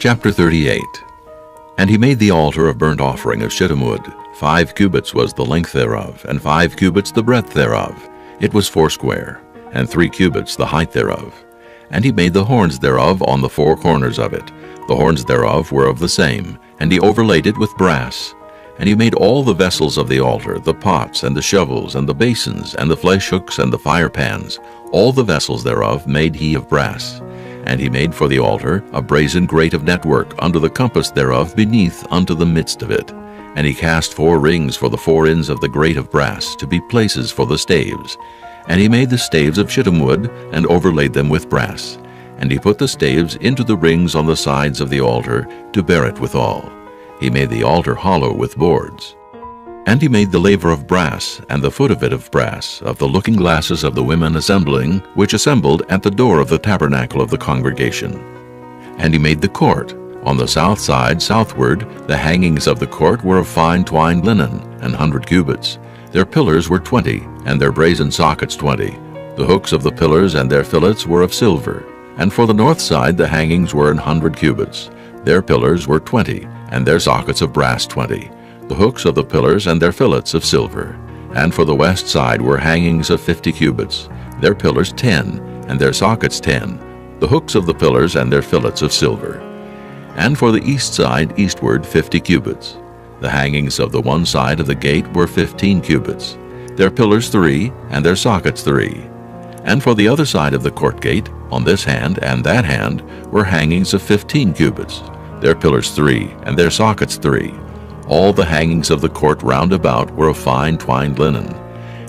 Chapter 38. And he made the altar of burnt offering of shittim wood. 5 cubits was the length thereof, and 5 cubits the breadth thereof. It was foursquare, and 3 cubits the height thereof. And he made the horns thereof on the 4 corners of it. The horns thereof were of the same, and he overlaid it with brass. And he made all the vessels of the altar, the pots, and the shovels, and the basins, and the fleshhooks, and the firepans. All the vessels thereof made he of brass. And he made for the altar a brazen grate of network under the compass thereof beneath unto the midst of it. And he cast 4 rings for the 4 ends of the grate of brass, to be places for the staves. And he made the staves of shittim wood, and overlaid them with brass. And he put the staves into the rings on the sides of the altar, to bear it withal. He made the altar hollow with boards. And he made the laver of brass, and the foot of it of brass, of the looking glasses of the women assembling, which assembled at the door of the tabernacle of the congregation. And he made the court. On the south side southward, the hangings of the court were of fine twined linen, 100 cubits. Their pillars were 20, and their brazen sockets 20. The hooks of the pillars and their fillets were of silver. And for the north side the hangings were 100 cubits. Their pillars were 20, and their sockets of brass 20. The hooks of the pillars and their fillets of silver. And for the west side were hangings of 50 cubits, their pillars 10, and their sockets 10, the hooks of the pillars and their fillets of silver. And for the east side eastward 50 cubits. The hangings of the one side of the gate were 15 cubits, their pillars 3, and their sockets 3. And for the other side of the court gate, on this hand and that hand, were hangings of 15 cubits, their pillars 3, and their sockets 3. All the hangings of the court round about were of fine twined linen.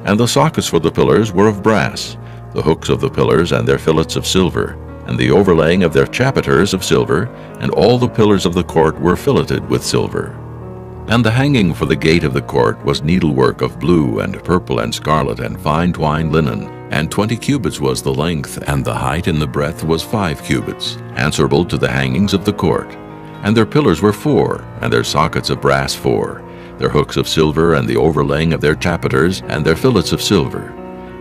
And the sockets for the pillars were of brass, the hooks of the pillars and their fillets of silver, and the overlaying of their chapiters of silver, and all the pillars of the court were filleted with silver. And the hanging for the gate of the court was needlework of blue and purple and scarlet and fine twined linen, and 20 cubits was the length, and the height and the breadth was 5 cubits, answerable to the hangings of the court. And their pillars were 4, and their sockets of brass 4, their hooks of silver, and the overlaying of their chapiters, and their fillets of silver.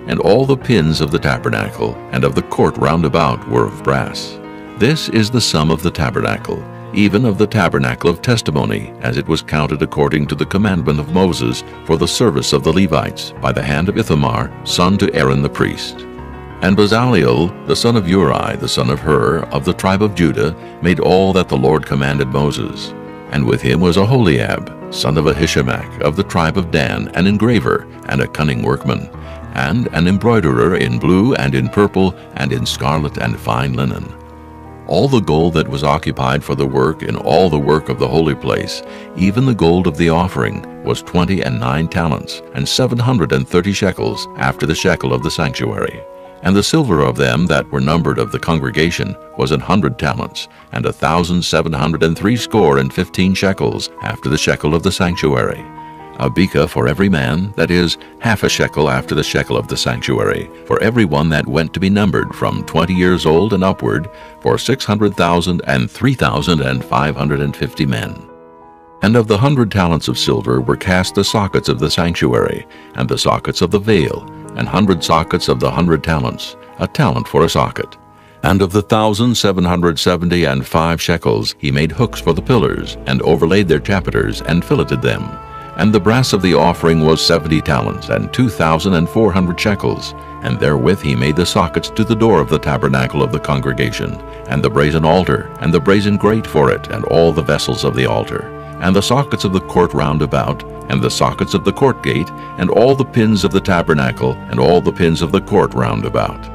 And all the pins of the tabernacle, and of the court round about, were of brass. This is the sum of the tabernacle, even of the tabernacle of testimony, as it was counted according to the commandment of Moses, for the service of the Levites, by the hand of Ithamar, son to Aaron the priest. And Bezaleel, the son of Uri, the son of Hur, of the tribe of Judah, made all that the Lord commanded Moses. And with him was Aholiab, son of Ahishamach, of the tribe of Dan, an engraver, and a cunning workman, and an embroiderer in blue, and in purple, and in scarlet, and fine linen. All the gold that was occupied for the work in all the work of the holy place, even the gold of the offering, was 29 talents, and 730 shekels, after the shekel of the sanctuary. And the silver of them that were numbered of the congregation was 100 talents, and 1,760 shekels, after the shekel of the sanctuary. A beka for every man, that is, half a shekel after the shekel of the sanctuary, for every one that went to be numbered from 20 years old and upward, for 600,000 and 3,550 men. And of the 100 talents of silver were cast the sockets of the sanctuary, and the sockets of the veil, and 100 sockets of the 100 talents, a talent for a socket. And of the 1,775 shekels he made hooks for the pillars, and overlaid their chapiters, and filleted them. And the brass of the offering was 70 talents, and 2,400 shekels, and therewith he made the sockets to the door of the tabernacle of the congregation, and the brazen altar, and the brazen grate for it, and all the vessels of the altar, and the sockets of the court round about, and the sockets of the court gate, and all the pins of the tabernacle, and all the pins of the court round about.